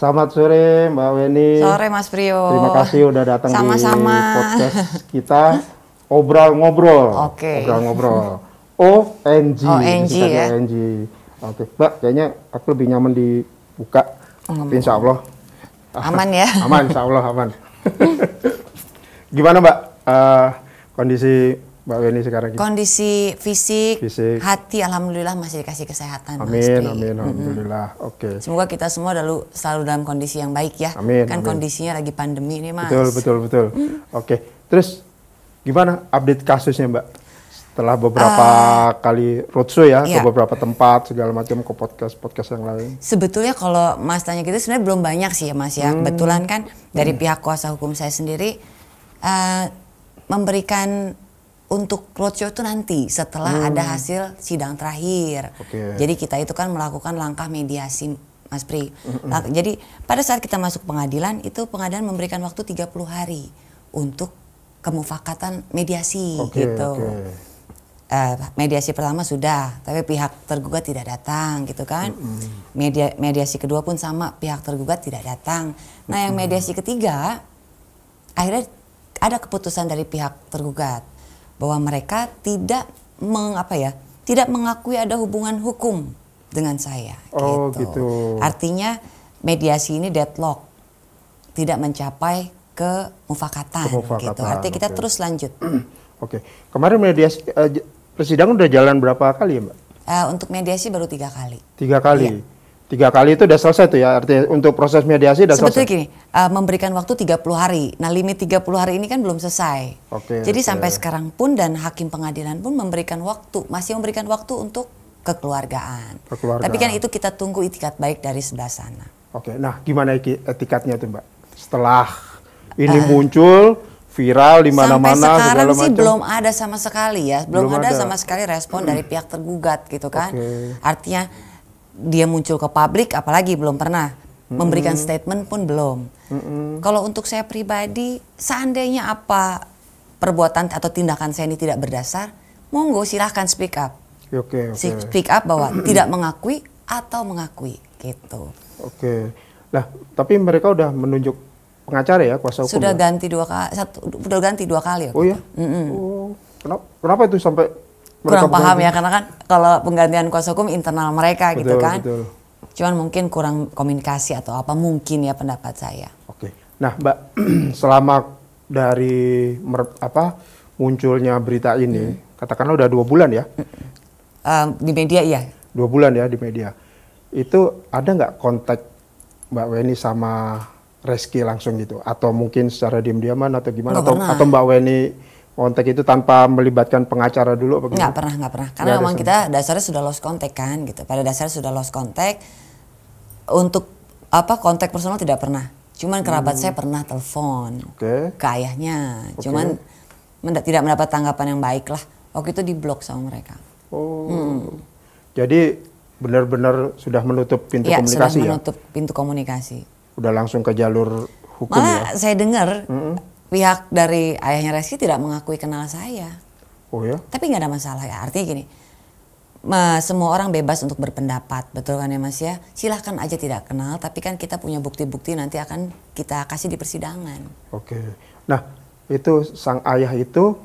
Selamat sore Mbak Weni. Sore Mas Priyo. Terima kasih udah datang Sama-sama. di podcast kita Obrol Ngobrol. Oke. Obrol Ngobrol. ONG. ONG ya. ONG. Oke, Mbak, kayaknya aku lebih nyaman dibuka. Insya Allah. Aman ya? Aman, insya Allah aman. Gimana Mbak kondisi Mbak Weni sekarang? Kondisi fisik, hati alhamdulillah masih dikasih kesehatan. Amin, amin, alhamdulillah. Oke. Semoga kita semua selalu dalam kondisi yang baik ya. Amin. Kan amin. Kondisinya lagi pandemi nih Mas. Betul. Oke. Terus gimana update kasusnya Mbak? Setelah beberapa kali roadshow ya, ke beberapa tempat segala macam, ke podcast yang lain. Sebetulnya kalau Mas tanya gitu sebenarnya belum banyak sih ya Mas ya. Kebetulan kan dari pihak kuasa hukum saya sendiri memberikan untuk roadshow itu nanti setelah ada hasil sidang terakhir. Jadi kita itu kan melakukan langkah mediasi Mas Pri. Jadi pada saat kita masuk pengadilan itu pengadilan memberikan waktu 30 hari untuk kemufakatan mediasi gitu. Mediasi pertama sudah, tapi pihak tergugat tidak datang gitu kan. Mediasi kedua pun sama, pihak tergugat tidak datang. Nah yang mediasi ketiga akhirnya ada keputusan dari pihak tergugat bahwa mereka tidak mengakui ada hubungan hukum dengan saya. Gitu. Artinya mediasi ini deadlock, tidak mencapai kemufakatan. Gitu. Artinya kita terus lanjut. Kemarin mediasi persidangan udah jalan berapa kali ya Mbak? Untuk mediasi baru 3 kali. 3 kali? Iya. 3 kali itu udah selesai tuh ya? Artinya untuk proses mediasi udah selesai? Sebetulnya gini, memberikan waktu 30 hari. Nah limit 30 hari ini kan belum selesai. Jadi sampai sekarang pun dan hakim pengadilan pun masih memberikan waktu untuk kekeluargaan. Tapi kan itu kita tunggu itikat baik dari sebelah sana. Nah gimana etikatnya tuh Mbak? Setelah ini muncul viral di mana-mana sampai sekarang sih belum ada sama sekali ya, belum ada sama sekali respon dari pihak tergugat gitu kan. Artinya dia muncul ke publik apalagi belum pernah memberikan statement pun belum. Kalau untuk saya pribadi seandainya apa perbuatan atau tindakan saya ini tidak berdasar, monggo silahkan speak up. Speak up bahwa tidak mengakui atau mengakui gitu. Nah tapi mereka udah menunjuk pengacara ya, kuasa hukum? Sudah ganti 2 kali, udah ganti 2 kali. Oh ya? Kenapa itu sampai kurang paham ya, karena kan kalau penggantian kuasa hukum internal mereka gitu kan. Cuman mungkin kurang komunikasi atau apa mungkin ya pendapat saya. Nah Mbak, selama dari munculnya berita ini, katakanlah udah 2 bulan ya? Di media iya. 2 bulan ya di media. Itu ada nggak kontak Mbak Weni sama Reski langsung gitu? Atau mungkin secara diam-diaman atau gimana? Atau Mbak Weni kontak itu tanpa melibatkan pengacara dulu? Nggak pernah. Karena memang kita dasarnya sudah lost contact kan gitu. Pada dasarnya sudah lost contact. Untuk kontak personal tidak pernah. Cuman kerabat saya pernah telepon ke ayahnya. Cuman tidak mendapat tanggapan yang baik lah. Waktu itu diblok sama mereka. Jadi benar-benar sudah menutup pintu komunikasi ya? Sudah menutup pintu komunikasi. Udah langsung ke jalur hukum. Malah saya dengar pihak dari ayahnya Reski tidak mengakui kenal saya. Oh ya? Tapi nggak ada masalah ya. Artinya gini, semua orang bebas untuk berpendapat, betul kan ya Mas ya? Silahkan aja tidak kenal, tapi kan kita punya bukti-bukti nanti akan kita kasih di persidangan. Nah itu sang ayah itu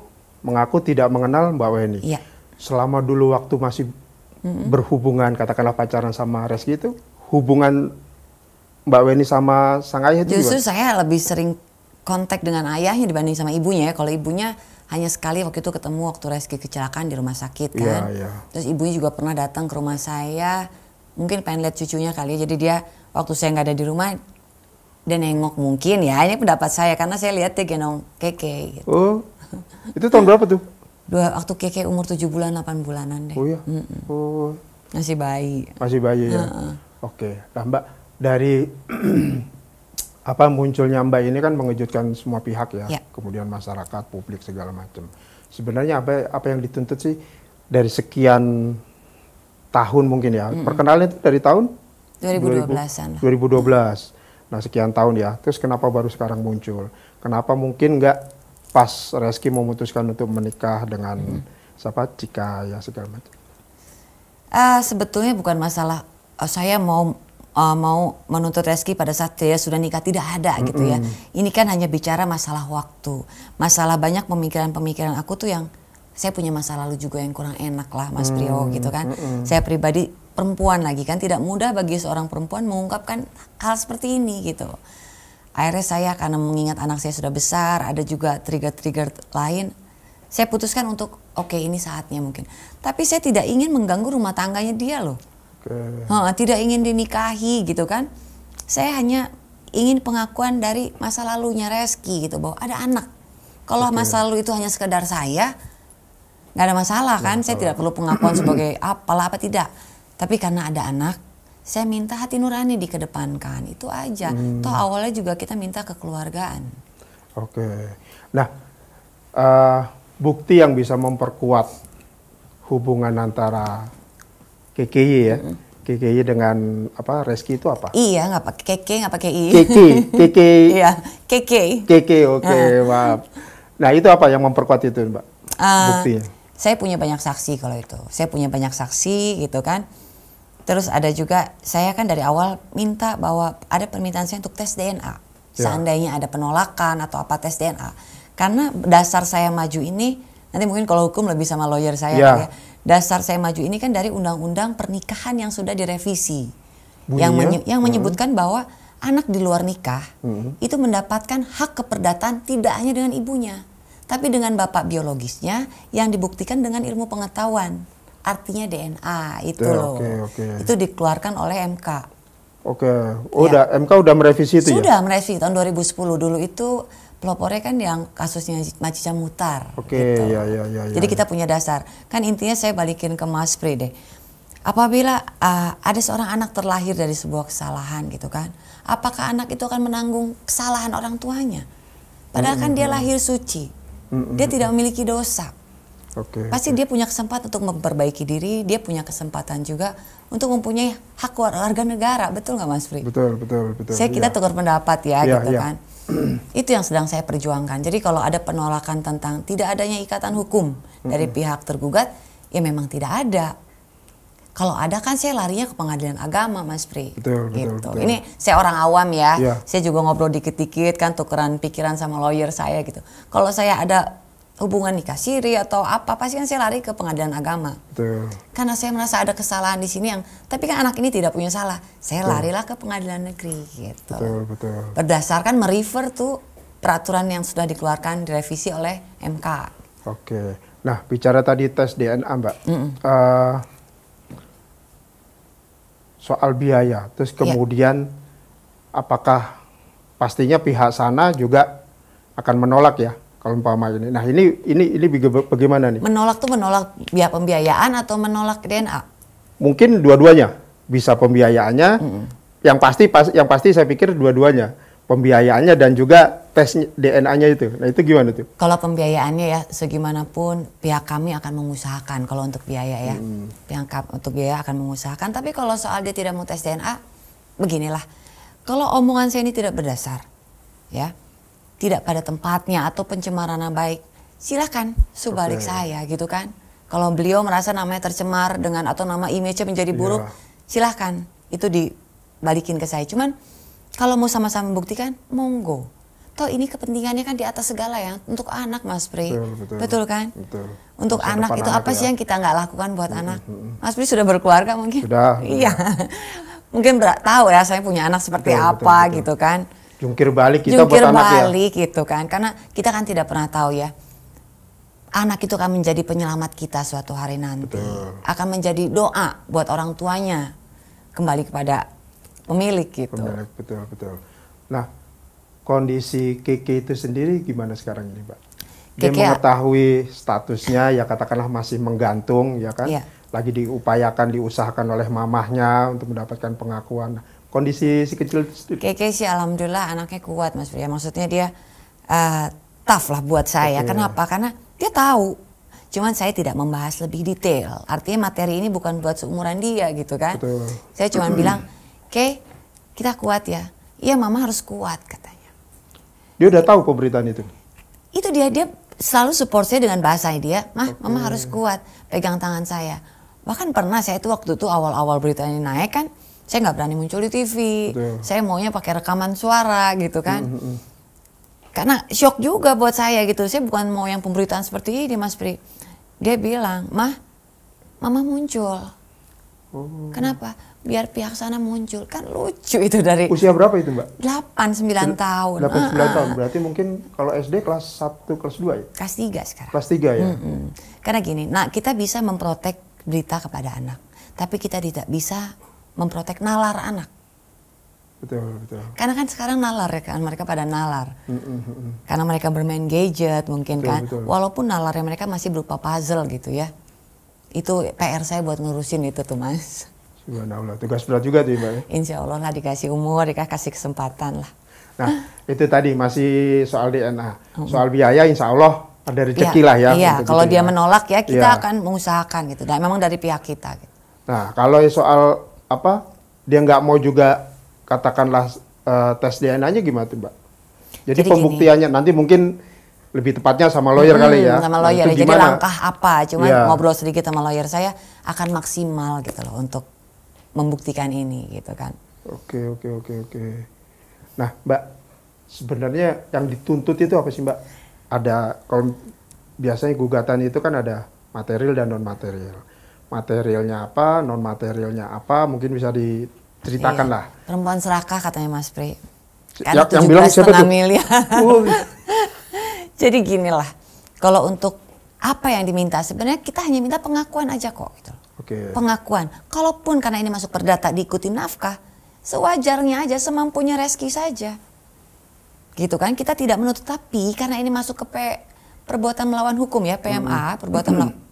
mengaku tidak mengenal Mbak Weni. Iya. Selama dulu waktu masih berhubungan, katakanlah pacaran sama Reski itu, hubungan Mbak Weni sama sang ayah itu justru juga? Saya lebih sering kontak dengan ayahnya dibanding sama ibunya ya. Kalau ibunya hanya sekali waktu itu ketemu waktu Reski kecelakaan di rumah sakit kan. Terus ibunya juga pernah datang ke rumah saya, mungkin pengen lihat cucunya kali ya. Jadi dia waktu saya nggak ada di rumah, dia nengok mungkin ya. Ini pendapat saya karena saya lihat dia gendong Keke gitu. Itu tahun berapa tuh? Waktu Keke umur 7 bulan 8 bulanan deh. Masih bayi. Masih bayi ya. Nah Mbak, dari munculnya Mbak ini kan mengejutkan semua pihak ya, kemudian masyarakat, publik segala macam. Sebenarnya apa yang dituntut sih dari sekian tahun mungkin ya? Perkenalan itu dari tahun 2012-an. 2012. Nah sekian tahun ya. Terus kenapa baru sekarang muncul? Kenapa mungkin nggak pas Reski memutuskan untuk menikah dengan Cika ya segala macam? Sebetulnya bukan masalah saya mau mau menuntut Reski pada saat dia sudah nikah, tidak ada gitu ya. Ini kan hanya bicara masalah waktu, masalah banyak pemikiran-pemikiran aku tuh yang saya punya masa lalu juga yang kurang enak lah Mas Prio gitu kan. Saya pribadi perempuan lagi kan, tidak mudah bagi seorang perempuan mengungkapkan hal seperti ini gitu. Akhirnya saya karena mengingat anak saya sudah besar, ada juga trigger-trigger lain, saya putuskan untuk oke, ini saatnya mungkin. Tapi saya tidak ingin mengganggu rumah tangganya dia loh. Tidak ingin dinikahi gitu kan. Saya hanya ingin pengakuan dari masa lalunya Reski gitu, bahwa ada anak. Kalau masa lalu itu hanya sekedar saya, nggak ada masalah kan. Saya tidak perlu pengakuan sebagai apalah apa tidak. Tapi karena ada anak, saya minta hati nurani dikedepankan, itu aja. Toh awalnya juga kita minta kekeluargaan. Oke. Nah, bukti yang bisa memperkuat hubungan antara KKY ya, KKY dengan apa Reski itu apa? Iya, nggak pakai KK, nggak pakai I. KK. Iya, KK. KK, oke, maaf. Nah itu apa yang memperkuat itu, Mbak? Buktinya? Saya punya banyak saksi kalau itu. Saya punya banyak saksi gitu kan. Terus ada juga, saya kan dari awal minta bahwa ada permintaan saya untuk tes DNA. Seandainya ada penolakan atau apa tes DNA. Karena dasar saya maju ini, nanti mungkin kalau hukum lebih sama lawyer saya ya. Dasar saya maju ini kan dari undang-undang pernikahan yang sudah direvisi. Yang menyebutkan bahwa anak di luar nikah itu mendapatkan hak keperdataan tidak hanya dengan ibunya. Tapi dengan bapak biologisnya yang dibuktikan dengan ilmu pengetahuan. Artinya DNA itu loh. Itu dikeluarkan oleh MK. MK udah merevisi itu ya? Sudah merevisi tahun 2010. Dulu itu pelopornya kan yang kasusnya Macica Mutar. Gitu. Jadi kita punya dasar. Kan intinya saya balikin ke Mas Pri deh. Apabila ada seorang anak terlahir dari sebuah kesalahan gitu kan, apakah anak itu akan menanggung kesalahan orang tuanya? Padahal kan dia lahir suci. Dia tidak memiliki dosa. Pasti dia punya kesempatan untuk memperbaiki diri, dia punya kesempatan juga untuk mempunyai hak warga negara, betul nggak Mas Pri? Betul. Kita tukar pendapat ya, gitu kan. Itu yang sedang saya perjuangkan. Jadi kalau ada penolakan tentang tidak adanya ikatan hukum dari pihak tergugat, ya memang tidak ada. Kalau ada kan saya larinya ke pengadilan agama Mas Pri. Betul. Ini saya orang awam ya, saya juga ngobrol dikit-dikit kan, tukeran pikiran sama lawyer saya gitu. Kalau saya ada hubungan nikah siri atau apa, pasti kan saya lari ke pengadilan agama. Karena saya merasa ada kesalahan di sini yang, tapi kan anak ini tidak punya salah. Saya larilah ke pengadilan negeri gitu. Berdasarkan merefer tuh peraturan yang sudah dikeluarkan direvisi oleh MK. Nah, bicara tadi tes DNA, Mbak. Soal biaya, terus kemudian apakah pastinya pihak sana juga akan menolak ya? Kalau umpama ini. Nah ini bagaimana nih? Menolak tuh menolak biaya pembiayaan atau menolak DNA? Mungkin dua-duanya. Bisa pembiayaannya. Yang pasti saya pikir dua-duanya. Pembiayaannya dan juga tes DNA-nya itu. Nah itu gimana tuh? Kalau pembiayaannya ya segimanapun pihak kami akan mengusahakan kalau untuk biaya ya. Pihak untuk biaya akan mengusahakan. Tapi kalau soal dia tidak mau tes DNA, beginilah. Kalau omongan saya ini tidak berdasar, ya. Tidak pada tempatnya atau pencemaran nama baik, silakan subalik saya gitu kan. Kalau beliau merasa namanya tercemar dengan atau nama image-nya menjadi buruk, silahkan itu dibalikin ke saya. Cuman kalau mau sama-sama membuktikan, monggo. Toh ini kepentingannya kan di atas segala ya, untuk anak Mas Pri. Betul kan? Untuk masa anak itu apa sih yang kita nggak lakukan buat anak? Mas Pri sudah berkeluarga mungkin? Sudah. Iya. Mungkin tahu ya saya punya anak seperti apa gitu kan. Jungkir balik kita buat anak ya. Jungkir balik gitu kan. Karena kita kan tidak pernah tahu ya. Anak itu akan menjadi penyelamat kita suatu hari nanti. Akan menjadi doa buat orang tuanya. Kembali kepada pemilik gitu. Betul. Nah, kondisi Keke itu sendiri gimana sekarang ini, Mbak? Dia mengetahui statusnya ya katakanlah masih menggantung ya kan. Lagi diusahakan oleh mamahnya untuk mendapatkan pengakuan. Kondisi si kecil Keke sih alhamdulillah anaknya kuat Mas Pri. Maksudnya dia tough lah buat saya. Kenapa? Karena dia tahu. Cuman saya tidak membahas lebih detail. Artinya materi ini bukan buat seumuran dia gitu kan. Saya cuma bilang, Ke, kita kuat ya. Iya mama harus kuat katanya. Dia udah tahu pemberitaan itu? Itu dia selalu support saya dengan bahasanya dia. Mama harus kuat. Pegang tangan saya. Bahkan pernah saya itu waktu itu awal-awal berita ini naik kan. Saya nggak berani muncul di TV. Betul. Saya maunya pakai rekaman suara gitu kan. Karena shock juga buat saya gitu. Saya bukan mau yang pemberitaan seperti ini, Mas Pri. Dia bilang, Mama muncul. Kenapa? Biar pihak sana muncul. Kan lucu itu dari... Usia berapa itu, Mbak? 8-9 tahun. 8-9 tahun. Berarti mungkin kalau SD kelas 1, kelas 2 ya? Kelas 3 sekarang. Kelas 3 ya? Karena gini, kita bisa memprotek berita kepada anak. Tapi kita tidak bisa memprotek nalar anak. Betul. Karena kan sekarang nalar ya kan, mereka pada nalar. Karena mereka bermain gadget mungkin kan. Betul. Walaupun nalarnya mereka masih berupa puzzle gitu ya. Itu PR saya buat ngurusin itu tuh, Mas. Subhanallah, tugas berat juga tuh Mbak. Insya Allah lah dikasih umur, dikasih kesempatan lah. Nah, itu tadi masih soal DNA. Soal biaya insya Allah ada rezeki lah ya. Iya, kalau gitu dia menolak ya kita Iya. akan mengusahakan gitu. Dan memang dari pihak kita gitu. Nah, kalau soal dia nggak mau juga katakanlah tes DNA-nya gimana tuh Mbak? Jadi pembuktiannya nanti mungkin lebih tepatnya sama lawyer kali ya. Sama lawyer. Jadi langkah apa? Cuman ngobrol sedikit sama lawyer saya akan maksimal gitu loh untuk membuktikan ini gitu kan. Oke. Nah, Mbak, sebenarnya yang dituntut itu apa sih, Mbak? Ada, kalau biasanya gugatan itu kan ada material dan non material. Materialnya apa, non materialnya apa, mungkin bisa diceritakan lah. Perempuan serakah katanya Mas Pri. Karena yang bilang siapa tuh? Miliar. Jadi ginilah, kalau untuk apa yang diminta sebenarnya kita hanya minta pengakuan aja kok gitu. Pengakuan. Kalaupun karena ini masuk perdata diikuti nafkah, sewajarnya aja, semampunya Reski saja. Gitu kan, kita tidak menuntut, tapi karena ini masuk ke perbuatan melawan hukum ya, PMA,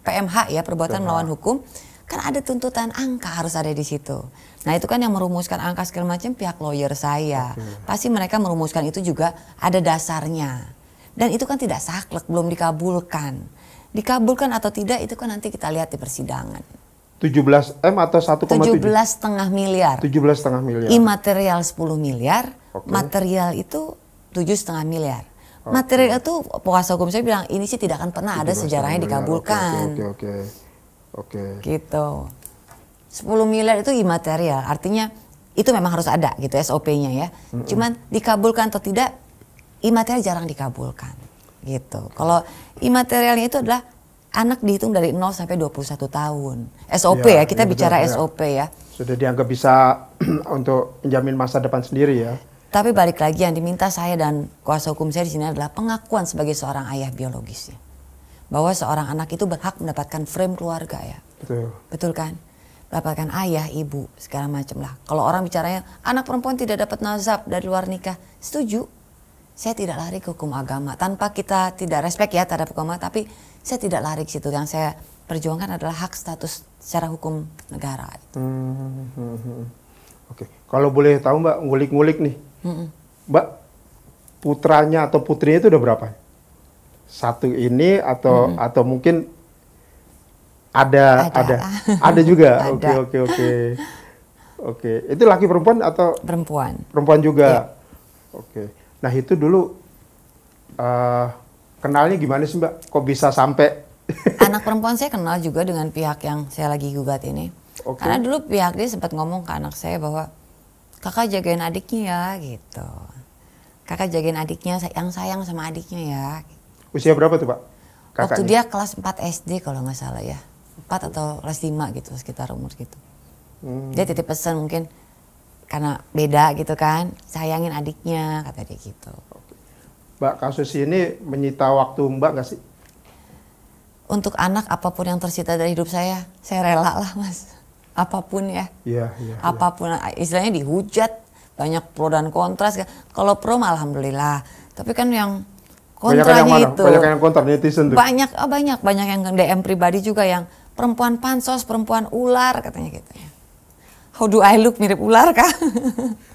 PMH ya, perbuatan melawan hukum, kan ada tuntutan angka harus ada di situ. Nah itu kan yang merumuskan angka segala macam pihak lawyer saya. Pasti mereka merumuskan itu juga ada dasarnya. Dan itu kan tidak saklek, belum dikabulkan. Dikabulkan atau tidak itu kan nanti kita lihat di persidangan. 17 M atau 1,7? 17,5 miliar. 17,5 miliar. Imaterial 10 miliar, material itu 7,5 miliar. Material itu kuasa hukum saya bilang ini sih tidak akan pernah ada sejarahnya dikabulkan. Oke. Gitu. 10 miliar itu imaterial, artinya itu memang harus ada gitu SOP-nya ya. Cuman dikabulkan atau tidak, imaterial jarang dikabulkan gitu. Kalau imaterialnya itu adalah anak dihitung dari 0 sampai 21 tahun. SOP ya, kita bicara SOP ya. Sudah dianggap bisa untuk menjamin masa depan sendiri ya. Tapi balik lagi yang diminta saya dan kuasa hukum saya di sini adalah pengakuan sebagai seorang ayah biologisnya. Bahwa seorang anak itu berhak mendapatkan frame keluarga ya. Betul kan? Mendapatkan ayah, ibu, segala macam lah. Kalau orang bicaranya anak perempuan tidak dapat nazab dari luar nikah, setuju. Saya tidak lari ke hukum agama. Tanpa kita tidak respect ya terhadap hukum agama, tapi saya tidak lari ke situ. Yang saya perjuangkan adalah hak status secara hukum negara. Oke. Kalau boleh tahu Mbak, ngulik-ngulik nih. Mbak, putranya atau putrinya itu udah berapa? Satu ini atau mungkin ada juga. Oke. Itu laki perempuan atau perempuan? Perempuan juga. Ya. Oke. Nah itu dulu kenalnya gimana sih Mbak? Kok bisa sampai? Anak perempuan saya kenal juga dengan pihak yang saya lagi gugat ini. Karena dulu pihak dia sempat ngomong ke anak saya bahwa kakak jagain adiknya ya gitu. Kakak jagain adiknya, yang sayang sama adiknya ya. Usia berapa tuh Pak? Kakaknya? Waktu dia kelas 4 SD kalau nggak salah ya. 4 atau kelas 5 gitu, sekitar umur gitu. Dia titip pesan mungkin karena beda gitu kan, sayangin adiknya, kata dia gitu. Mbak, kasus ini menyita waktu Mbak nggak sih? Untuk anak apapun yang tersita dari hidup saya rela lah Mas. Apapun ya. Iya. Apapun, istilahnya dihujat, banyak pro dan kontra. Kalau pro alhamdulillah, tapi kan yang kontranya itu. Banyak yang kontra netizen tuh. Banyak yang DM pribadi juga yang perempuan pansos, perempuan ular katanya gitu ya. How do I look, mirip ular kah?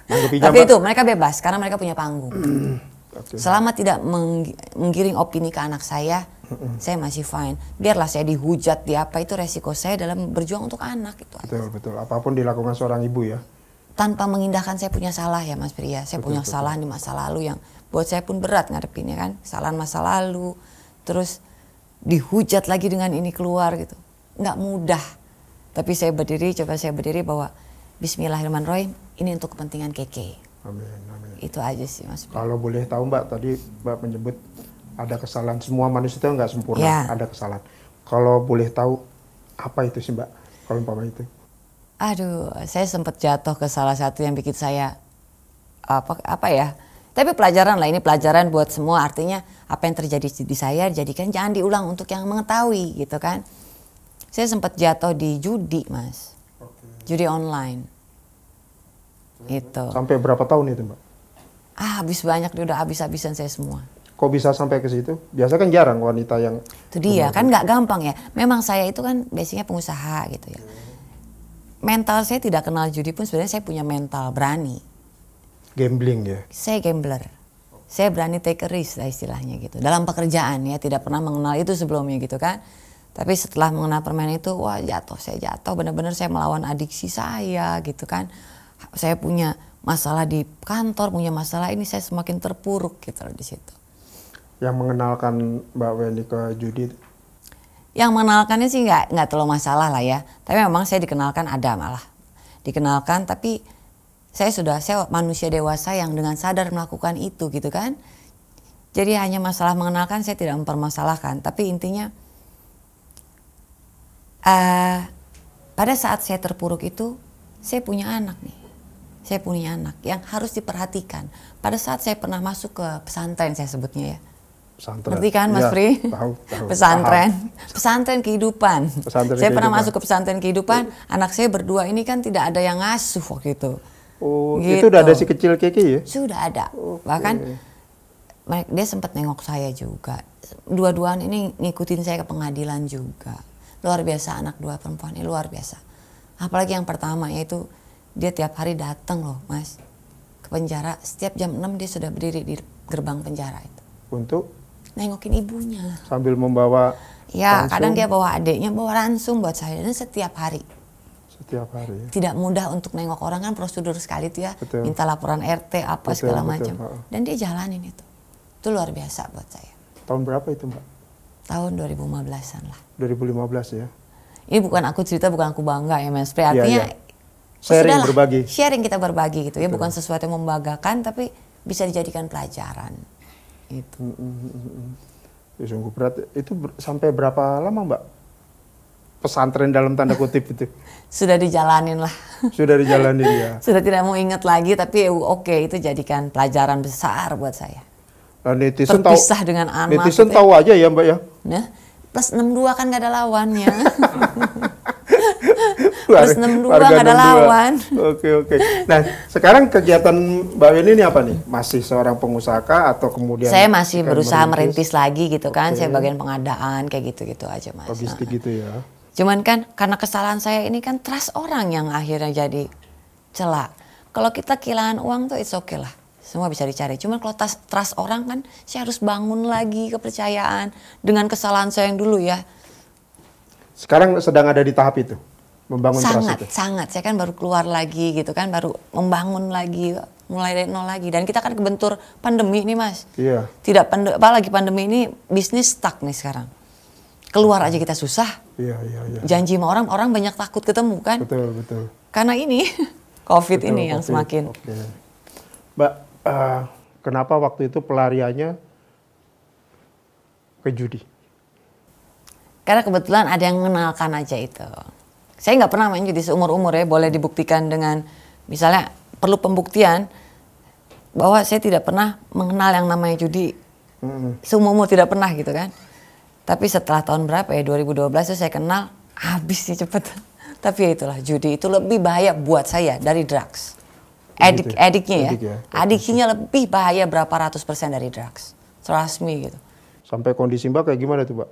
Tapi itu mereka bebas karena mereka punya panggung. Selama tidak menggiring opini ke anak saya masih fine. Biarlah saya dihujat di apa, itu resiko saya dalam berjuang untuk anak itu. Betul. Apapun dilakukan seorang ibu ya. Tanpa mengindahkan saya punya salah ya Mas Pria. Saya punya kesalahan di masa lalu yang buat saya pun berat ngadepinnya kan. Kesalahan masa lalu. Terus dihujat lagi dengan ini keluar gitu. Nggak mudah. Tapi coba saya berdiri bahwa Bismillahirrahmanirrahim, ini untuk kepentingan Keke. Amin, amin. Itu aja sih Mas. Kalau boleh tahu Mbak, tadi Mbak menyebut ada kesalahan. Semua manusia itu nggak sempurna, Ya. ada kesalahan. Kalau boleh tahu apa itu sih Mbak? Kalau umpama itu? Aduh, saya sempat jatuh ke salah satu yang bikin saya apa ya? Tapi pelajaran lah, ini pelajaran buat semua. Artinya apa yang terjadi di saya jadikan jangan diulang untuk yang mengetahui gitu kan. Saya sempat jatuh di judi Mas. Judi online. Itu. Sampai berapa tahun itu Mbak? Habis banyak, udah habis-habisan saya semua. Kok bisa sampai ke situ? Biasa kan jarang wanita yang... Itu dia, kan nggak gampang ya. Memang saya itu kan basicnya pengusaha gitu ya. Mental saya tidak kenal judi pun sebenarnya saya punya mental berani. Gambling ya? Saya gambler. Saya berani take a risk lah istilahnya gitu. Dalam pekerjaan ya, tidak pernah mengenal itu sebelumnya gitu kan. Tapi setelah mengenal permainan itu, wah jatuh, saya jatuh. Benar-benar saya melawan adiksi saya gitu kan. Saya punya masalah di kantor, punya masalah ini, saya semakin terpuruk gitu loh di situ. Yang mengenalkan Mbak Weni ke judi? Yang mengenalkannya sih nggak terlalu masalah lah ya. Tapi memang saya dikenalkan ada malah. Dikenalkan tapi saya manusia dewasa yang dengan sadar melakukan itu gitu kan. Jadi hanya masalah mengenalkan, saya tidak mempermasalahkan. Tapi intinya pada saat saya terpuruk itu, saya punya anak nih. Saya punya anak yang harus diperhatikan. Pada saat saya pernah masuk ke pesantren, saya sebutnya ya. Pesantren. Ngerti kan Mas Ya, Pri? tahu. Pesantren. Pesantren kehidupan. Pesantren Saya pernah kehidupan. masuk ke pesantren kehidupan. Anak saya berdua ini kan tidak ada yang ngasuh waktu itu. Oh, Gitu. itu udah ada si kecil Keke ya? Sudah ada. Oke. Bahkan dia sempat nengok saya juga. Dua-duaan ini ngikutin saya ke pengadilan juga. Luar biasa, anak dua perempuan ini luar biasa. Apalagi yang pertama yaitu dia tiap hari datang loh Mas ke penjara. Setiap jam 6 dia sudah berdiri di gerbang penjara itu. Untuk? Nengokin ibunya. Sambil membawa Ya, ransum? kadang dia bawa adiknya, bawa ransum buat saya. Dan setiap hari. Setiap hari ya? Tidak mudah untuk nengok orang kan, prosedur sekali itu ya. Betul. Minta laporan RT, apa Betul, segala betul, macam. Pak. Dan dia jalanin itu. Itu luar biasa buat saya. Tahun berapa itu Mbak? Tahun 2015-an lah. 2015 ya? Ini bukan aku cerita, bukan aku bangga ya Mas Pri. Artinya Iya. Sharing, sudahlah, berbagi. Sharing, kita berbagi gitu ya. Bukan sesuatu yang membanggakan, tapi bisa dijadikan pelajaran. Itu. Ya, sungguh berat. Itu sampai berapa lama Mbak? Pesantren dalam tanda kutip itu? Sudah dijalanin lah. Sudah dijalanin ya? Sudah tidak mau ingat lagi, tapi oke, itu jadikan pelajaran besar buat saya. Nah, netizen tahu, Terpisah dengan anak. netizen gitu ya. tahu aja ya Mbak ya? Nah, plus 62 kan gak ada lawannya. Plus 62 gak ada lawan. Oke. Nah, sekarang kegiatan Mbak Weni ini apa nih? Masih seorang pengusaha kah atau kemudian? Saya masih akan berusaha merintis lagi gitu kan. Oke. Saya bagian pengadaan kayak gitu-gitu aja Mas. Logistik gitu ya? Cuman kan karena kesalahan saya ini kan trust orang yang akhirnya jadi celah. Kalau kita kehilangan uang tuh it's okay lah. Semua bisa dicari. Cuman kalau trust orang kan saya harus bangun lagi kepercayaan dengan kesalahan saya yang dulu ya. Sekarang sedang ada di tahap itu? Membangun trust itu? Sangat. Saya kan baru keluar lagi gitu kan. Baru membangun lagi. Mulai dari nol lagi. Dan kita kan kebentur pandemi nih Mas. Iya. Apalagi pandemi ini bisnis stuck nih sekarang. Keluar aja kita susah. Iya. Janji sama orang banyak takut ketemu kan. Betul. Karena ini COVID Betul, ini yang COVID. semakin. Oke. Mbak, kenapa waktu itu pelariannya ke judi? Karena kebetulan ada yang mengenalkan aja itu. Saya nggak pernah main judi seumur-umur ya. Boleh dibuktikan dengan misalnya perlu pembuktian bahwa saya tidak pernah mengenal yang namanya judi. Seumur-umur tidak pernah gitu kan. Tapi setelah tahun berapa ya 2012 itu saya kenal, habis sih cepet. Tapi ya itulah, judi itu lebih bahaya buat saya dari drugs. Adiknya ya. Adiksinya lebih bahaya berapa ratus % dari drugs. Trust me gitu. Sampai kondisi Mbak kayak gimana tuh Mbak?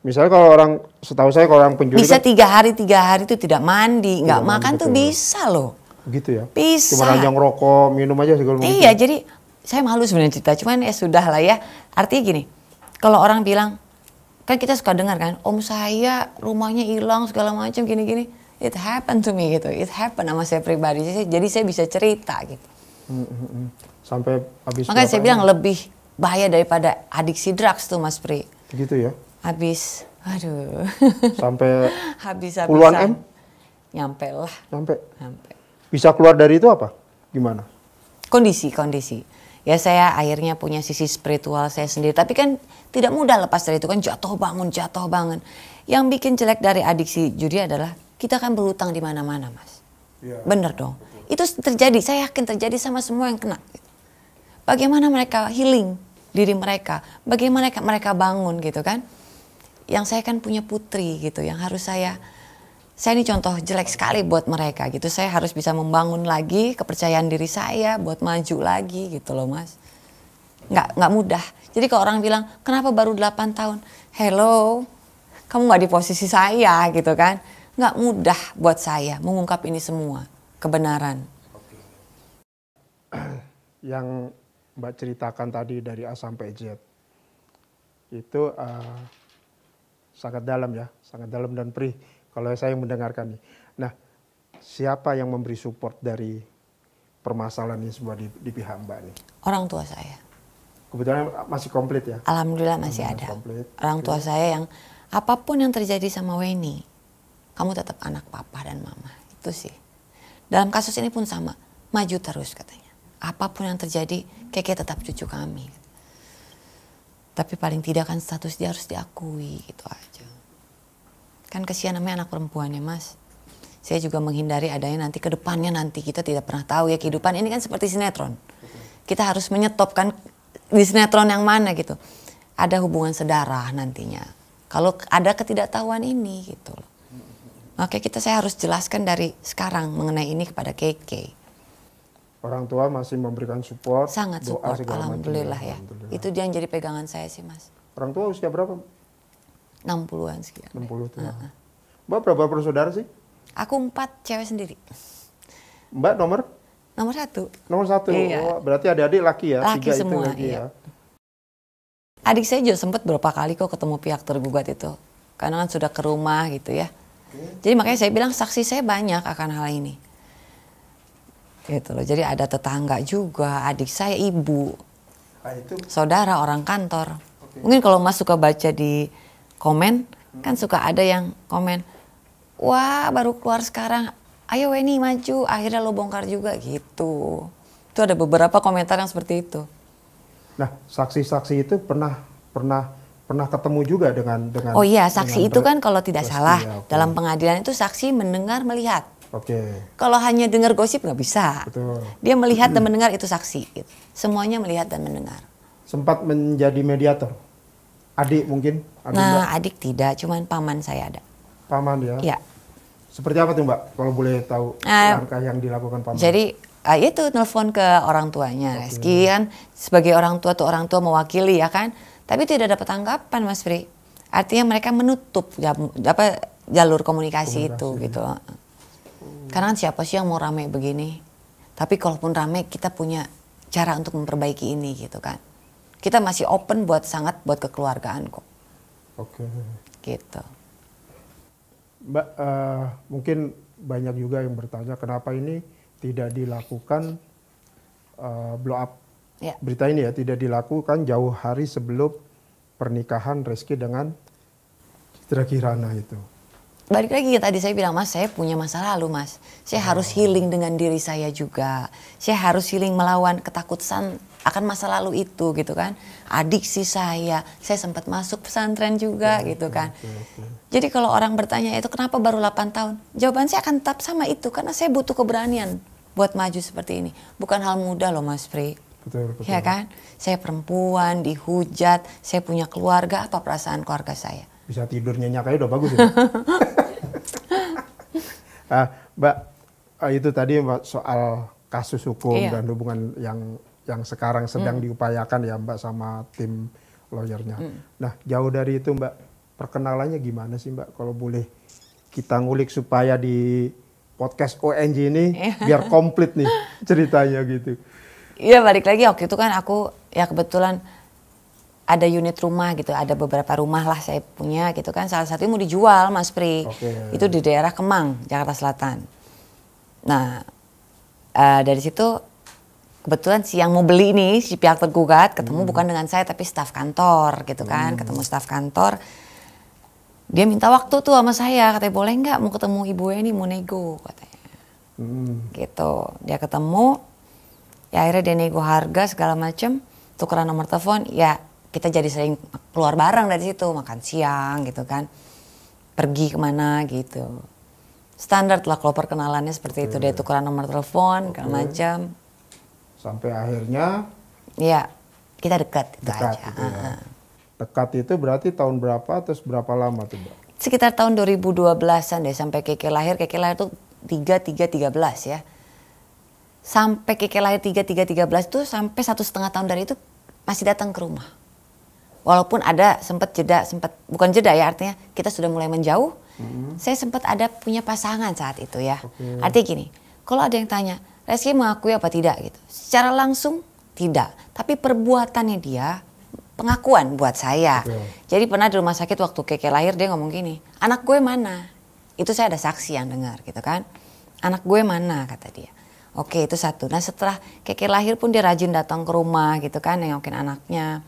Misalnya kalau orang, setahu saya kalau orang penjudi Bisa kan, 3 hari itu tidak mandi, nggak makan tuh bisa loh. gitu ya? Bisa. Cuma hanya ngerokok, minum aja segala macam. Iya, jadi saya malu sebenarnya cerita, cuman ya sudah lah ya. Artinya gini, kalau orang bilang, kan kita suka dengar kan, om saya rumahnya hilang segala macam gini-gini. It happened to me gitu, it happened sama saya pribadi. Jadi saya bisa cerita gitu. Sampai habis. Makanya saya bilang lebih bahaya daripada adiksi drugs tuh Mas Pri. Gitu ya? Habis, aduh. Sampai Habis-habisan. puluhan M? Nyampe lah. Sampai. Bisa keluar dari itu apa? Gimana? Kondisi. Ya saya akhirnya punya sisi spiritual saya sendiri. Tapi kan tidak mudah lepas dari itu kan jatuh bangun. Yang bikin jelek dari adiksi judi adalah kita kan berhutang di mana-mana, Mas. Ya, bener dong. Betul. Itu terjadi, saya yakin terjadi sama semua yang kena. Bagaimana mereka healing diri mereka, bagaimana mereka bangun gitu kan. Yang saya kan punya putri gitu, yang harus saya ini contoh jelek sekali buat mereka gitu. Saya harus bisa membangun lagi kepercayaan diri saya buat maju lagi gitu loh, Mas. Nggak mudah. Jadi kalau orang bilang, kenapa baru 8 tahun? Hello, kamu nggak di posisi saya gitu kan. Nggak mudah buat saya mengungkap ini semua, kebenaran. Yang Mbak ceritakan tadi dari A sampai Z, itu sangat dalam ya, sangat dalam dan perih. Kalau saya mendengarkan nih. Nah, siapa yang memberi support dari permasalahan ini semua di pihak Mbak nih? Orang tua saya. Kebetulan masih komplit ya? Alhamdulillah masih ada. Komplit. Orang tua saya yang apapun yang terjadi sama Weni, kamu tetap anak papa dan mama. Itu sih. Dalam kasus ini pun sama. Maju terus katanya. Apapun yang terjadi, Keke tetap cucu kami. Tapi paling tidak kan status dia harus diakui gitu aja. Kan kesian namanya anak perempuan ya, Mas. Saya juga menghindari adanya nanti ke depannya nanti kita tidak pernah tahu ya, kehidupan ini kan seperti sinetron. Kita harus menyetop kan di sinetron yang mana gitu. Ada hubungan sedarah nantinya. Kalau ada ketidaktahuan ini gitu loh. Makanya saya harus jelaskan dari sekarang mengenai ini kepada Keke. Orang tua masih memberikan support. Sangat support, alhamdulillah ya. Alhamdulillah. Itu dia yang jadi pegangan saya sih, Mas. Orang tua usia berapa? 60-an sekian. 60 tuh. Mbak berapa bersaudara sih? Aku 4, cewek sendiri. Mbak nomor? Nomor 1. Nomor 1. Iya. Oh, berarti adik-adik laki ya? Laki 3 semua, laki iya. Ya. Adik saya juga sempat berapa kali kok ketemu pihak tergugat itu. Karena kan sudah ke rumah gitu ya. Jadi makanya saya bilang saksi saya banyak akan hal ini. Gitu loh. Jadi ada tetangga juga, adik saya, ibu, saudara, orang kantor. Mungkin kalau Mas suka baca di komen, kan suka ada yang komen, wah baru keluar sekarang, ayo Weni maju, akhirnya lo bongkar juga gitu. Itu ada beberapa komentar yang seperti itu. Nah, saksi-saksi itu pernah ketemu juga dengan oh iya, saksi itu kan kalau tidak salah ya, dalam pengadilan itu saksi mendengar melihat. Kalau hanya dengar gosip nggak bisa. Betul. Dia melihat dan mendengar itu saksi. Gitu. Semuanya melihat dan mendengar. Sempat menjadi mediator. Adik mungkin? Adik tidak, cuman paman saya ada. Paman ya? Iya. Seperti apa tuh Mbak? Kalau boleh tahu langkah yang dilakukan paman. Jadi itu telepon ke orang tuanya. Reski kan sebagai orang tua tuh orang tua mewakili ya kan. Tapi tidak dapat tanggapan Mas Pri. Artinya mereka menutup jalur komunikasi itu gitu. Karena siapa sih yang mau rame begini? Tapi kalaupun rame kita punya cara untuk memperbaiki ini gitu kan. Kita masih open buat kekeluargaan kok. Gitu. Mbak, mungkin banyak juga yang bertanya kenapa ini tidak dilakukan blow up berita ini ya, tidak dilakukan jauh hari sebelum pernikahan Reski dengan Citra Kirana itu. Balik lagi ya tadi saya bilang, Mas, saya punya masa lalu, Mas. Saya harus healing dengan diri saya juga. Saya harus healing melawan ketakutan akan masa lalu itu gitu kan. Adiksi saya sempat masuk pesantren juga gitu kan. Jadi kalau orang bertanya itu kenapa baru 8 tahun? Jawaban saya akan tetap sama itu karena saya butuh keberanian buat maju seperti ini. Bukan hal mudah loh Mas Pri. Betul. Ya kan? Saya perempuan, dihujat, saya punya keluarga, apa perasaan keluarga saya? Bisa tidur nyenyak aja udah bagus ya. Mbak, itu tadi soal kasus hukum dan hubungan yang sekarang sedang diupayakan ya Mbak sama tim lawyernya. Nah, jauh dari itu Mbak, perkenalannya gimana sih Mbak? Kalau boleh kita ngulik supaya di podcast ONJ ini biar komplit nih ceritanya gitu. Iya, balik lagi waktu itu kan aku ya kebetulan ada unit rumah gitu, ada beberapa rumah lah saya punya gitu kan. Salah satunya mau dijual Mas Pri. Itu di daerah Kemang, Jakarta Selatan. Nah, dari situ kebetulan si yang mau beli ini, si pihak tergugat ketemu bukan dengan saya tapi staf kantor gitu kan. Ketemu staf kantor. Dia minta waktu tuh sama saya, katanya boleh nggak mau ketemu ibu ini mau nego katanya. Gitu. Dia ketemu, ya akhirnya dia nego harga segala macem, tukeran nomor telepon, ya kita jadi sering keluar bareng dari situ, makan siang gitu kan, pergi kemana gitu. Standar lah kalau perkenalannya seperti itu, dia tukeran nomor telepon segala macam. Sampai akhirnya, ya kita dekat itu aja. Gitu ya. Dekat itu berarti tahun berapa, terus berapa lama tuh Mbak? Sekitar tahun 2012-an deh, sampai Keke lahir tuh 13 ya. Sampai Keke lahir 13 tuh sampai 1,5 tahun dari itu masih datang ke rumah. Walaupun ada sempat bukan jeda ya, artinya kita sudah mulai menjauh. Saya sempat ada punya pasangan saat itu ya. Artinya gini, kalau ada yang tanya, Reski mengakui apa tidak gitu. Secara langsung tidak, tapi perbuatannya dia pengakuan buat saya. Jadi pernah di rumah sakit waktu Keke lahir dia ngomong gini, anak gue mana? Itu saya ada saksi yang dengar gitu kan. Anak gue mana kata dia. Oke itu satu. Nah setelah Keke lahir pun dia rajin datang ke rumah gitu kan, nengokin anaknya.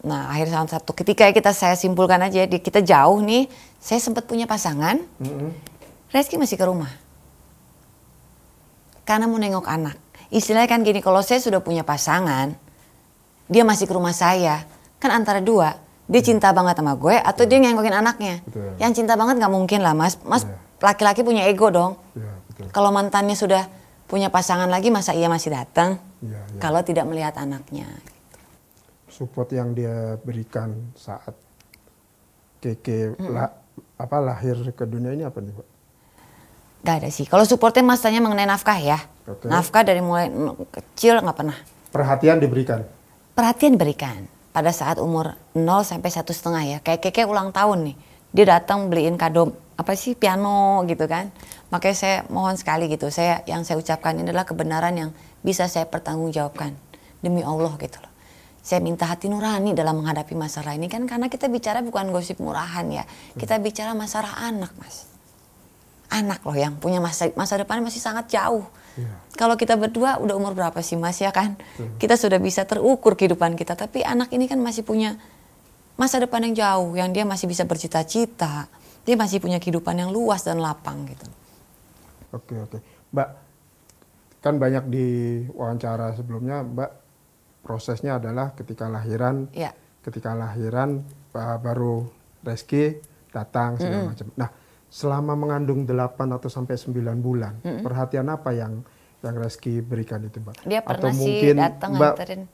Nah akhirnya satu ketika saya simpulkan aja, kita jauh nih, saya sempat punya pasangan, Reski masih ke rumah. Karena mau nengok anak. Istilahnya kan gini, kalau saya sudah punya pasangan, dia masih ke rumah saya, kan antara dua, dia cinta banget sama gue atau dia nengokin anaknya. Yang cinta banget nggak mungkin lah mas laki-laki punya ego dong. Kalau mantannya sudah punya pasangan lagi, masa ia masih datang kalau tidak melihat anaknya. Support yang dia berikan saat Keke lahir ke dunia ini apa nih Pak? Gak ada sih, kalau supportnya mas tanya mengenai nafkah ya. Nafkah dari mulai kecil nggak pernah. Perhatian diberikan? Perhatian diberikan pada saat umur 0 sampai 1,5 ya. Kayak Keke ulang tahun nih, dia datang beliin kado piano gitu kan. Makanya saya mohon sekali gitu, yang saya ucapkan ini adalah kebenaran yang bisa saya pertanggungjawabkan demi Allah gitu loh. Saya minta hati nurani dalam menghadapi masalah ini kan, karena kita bicara bukan gosip murahan ya, kita bicara masalah anak mas. Anak loh yang punya masa depan masih sangat jauh. Kalau kita berdua udah umur berapa sih mas ya kan? Kita sudah bisa terukur kehidupan kita, tapi anak ini kan masih punya masa depan yang jauh, yang dia masih bisa bercita-cita, dia masih punya kehidupan yang luas dan lapang gitu. Oke. Mbak, kan banyak di wawancara sebelumnya Mbak, prosesnya adalah ketika lahiran, baru Reski datang segala macam. Nah, selama mengandung 8 atau sampai 9 bulan, perhatian apa yang Reski berikan itu Mbak? Dia pernah atau mungkin datang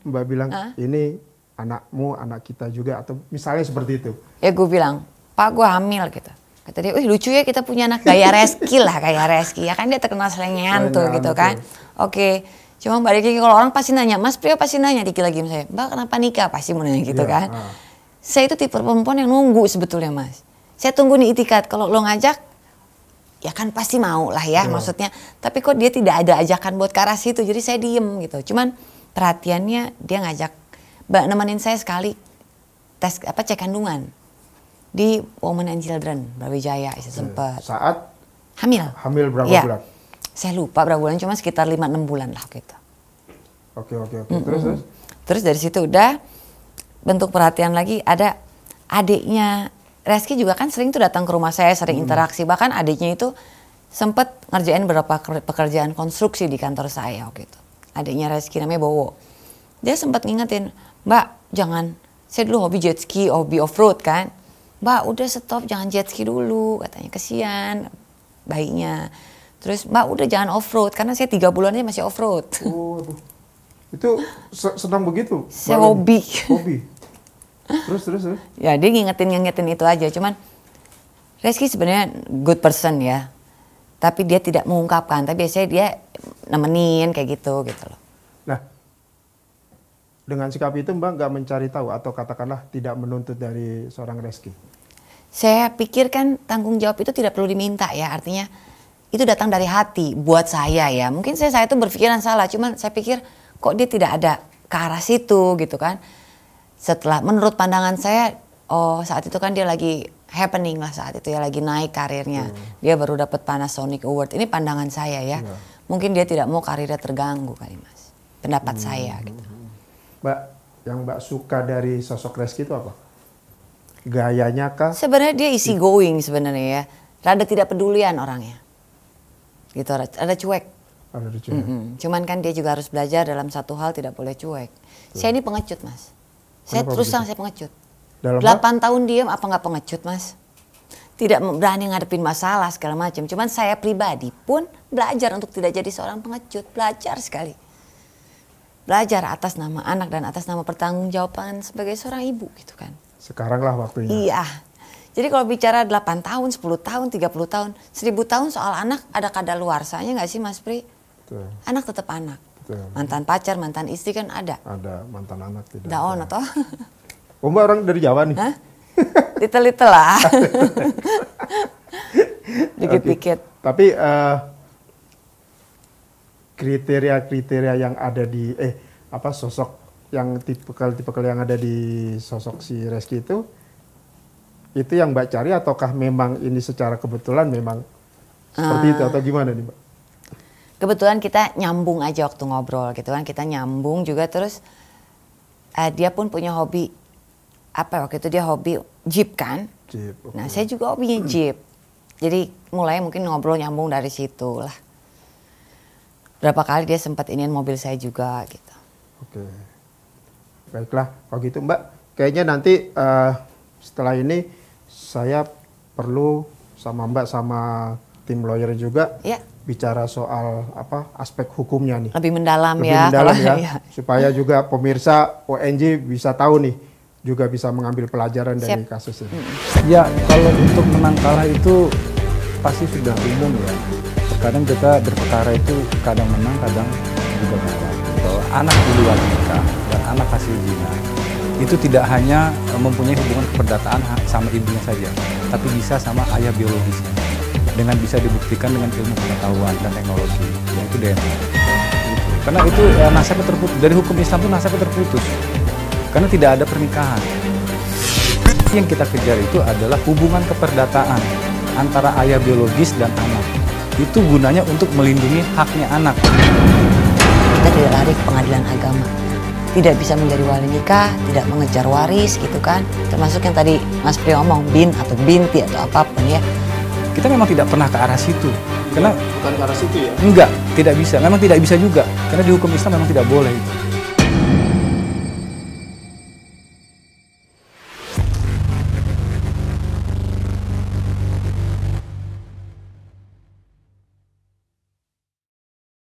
Mbak bilang ini anakmu, anak kita juga, atau misalnya seperti itu? Ya gue bilang, Pak gue hamil gitu. Kata dia, lucu ya kita punya anak gaya Reski lah, kayak Reski. Ya kan dia terkenal selengean tuh gitu kan. Oke, cuma balik lagi kalau orang pasti nanya, Mas Prio pasti nanya dikit lagi saya, Mbak kenapa nikah? Pasti mau nanya gitu kan. Saya itu tipe perempuan yang nunggu sebetulnya mas. Saya tunggu nih itikat, kalau lo ngajak, ya kan pasti mau lah ya maksudnya. Tapi kok dia tidak ada ajakan buat ke arah situ, jadi saya diem gitu. Cuman perhatiannya dia ngajak, Mbak nemenin saya sekali tes cek kandungan di Women and Children Brawijaya sempat. Saat hamil. Hamil berapa bulan? Saya lupa berapa bulan, cuma sekitar 5-6 bulan lah gitu. Oke. Terus dari situ udah bentuk perhatian lagi, ada adiknya Reski juga kan sering tuh datang ke rumah saya, sering interaksi. Bahkan adiknya itu sempat ngerjain beberapa pekerjaan konstruksi di kantor saya gitu. Adiknya Reski namanya Bowo. Dia sempat ngingetin, Mbak jangan, saya dulu hobi jet ski, hobi off-road kan. Mbak udah stop, jangan jet ski dulu, katanya kesian bayinya. Terus Mbak udah jangan off-road, karena saya 3 bulannya masih off-road. Itu senang begitu? Saya hobi. Terus? Ya dia ngingetin itu aja. Cuman Reski sebenarnya good person ya. Tapi dia tidak mengungkapkan. Tapi biasanya dia nemenin kayak gitu loh. Nah, dengan sikap itu Mbak nggak mencari tahu atau katakanlah tidak menuntut dari seorang Reski? Saya pikir kan tanggung jawab itu tidak perlu diminta ya. Artinya itu datang dari hati buat saya ya. Mungkin saya itu berpikiran salah. Cuman saya pikir kok dia tidak ada ke arah situ gitu kan. Setelah menurut pandangan saya, saat itu kan dia lagi happening lah saat itu ya, lagi naik karirnya. Dia baru dapat Panasonic Award. Ini pandangan saya ya. Mungkin dia tidak mau karirnya terganggu kali mas. Pendapat saya gitu. Mbak, yang Mbak suka dari sosok Reski itu apa? Gayanya kah? Sebenarnya dia easy going sebenarnya ya. Rada tidak pedulian orangnya. gitu, ada cuek. Ada cuek. Cuman kan dia juga harus belajar dalam satu hal, tidak boleh cuek. Saya ini pengecut, Mas. Saya terus terang saya pengecut. 8 tahun diam apa nggak pengecut, Mas? Tidak berani ngadepin masalah segala macam. Cuman saya pribadi pun belajar untuk tidak jadi seorang pengecut, belajar sekali. Belajar atas nama anak dan atas nama pertanggungjawaban sebagai seorang ibu gitu kan. Sekarang lah waktunya. Iya. Jadi kalau bicara 8 tahun, 10 tahun, 30 tahun, 1000 tahun soal anak ada kadaluarsanya nggak sih Mas Pri? Betul. Anak tetap anak. Betul. Mantan pacar, mantan istri kan ada. Ada mantan anak tidak. Daon atau? Oh, Mbak orang dari Jawa nih. Hah? Little lah. Dikit-dikit. Okay. Tapi kriteria-kriteria yang ada di sosok yang tipikal yang ada di sosok si Reski itu yang Mbak cari ataukah memang ini secara kebetulan memang seperti itu atau gimana nih Mbak? Kebetulan kita nyambung aja waktu ngobrol gitu kan, kita nyambung juga terus dia pun punya hobi waktu itu dia hobi jeep kan. Jeep. Okay. Nah saya juga hobinya jeep, jadi mulai mungkin ngobrol nyambung dari situ lah. Berapa kali dia sempat iniin mobil saya juga gitu. Oke. Baiklah, kalau gitu Mbak, kayaknya nanti setelah ini saya perlu sama Mbak sama tim lawyer juga bicara soal aspek hukumnya nih. Lebih mendalam Lebih ya. mendalam ya, supaya juga pemirsa ONJ bisa tahu nih, juga bisa mengambil pelajaran dari kasus ini. Ya, kalau untuk menang kalah itu pasti sudah umum ya. Kadang kita berperkara itu kadang menang, kadang juga kalah. Bahwa anak di luar nikah dan anak hasil zina itu tidak hanya mempunyai hubungan keperdataan sama ibunya saja, tapi bisa sama ayah biologisnya. Dengan bisa dibuktikan dengan ilmu pengetahuan dan teknologi, yaitu DNA. Karena itu nasabnya terputus. Dari hukum Islam itu nasabnya terputus. Karena tidak ada pernikahan. Yang kita kejar itu adalah hubungan keperdataan antara ayah biologis dan anak. Itu gunanya untuk melindungi haknya anak. Kita tidak lari ke pengadilan agama, tidak bisa menjadi wali nikah, tidak mengejar waris gitu kan. Termasuk yang tadi Mas Pri ngomong bin atau binti atau apapun ya. Kita memang tidak pernah ke arah situ. Karena bukan ke arah situ ya? Enggak, tidak bisa. Memang tidak bisa juga. Karena di hukum Islam memang tidak boleh itu.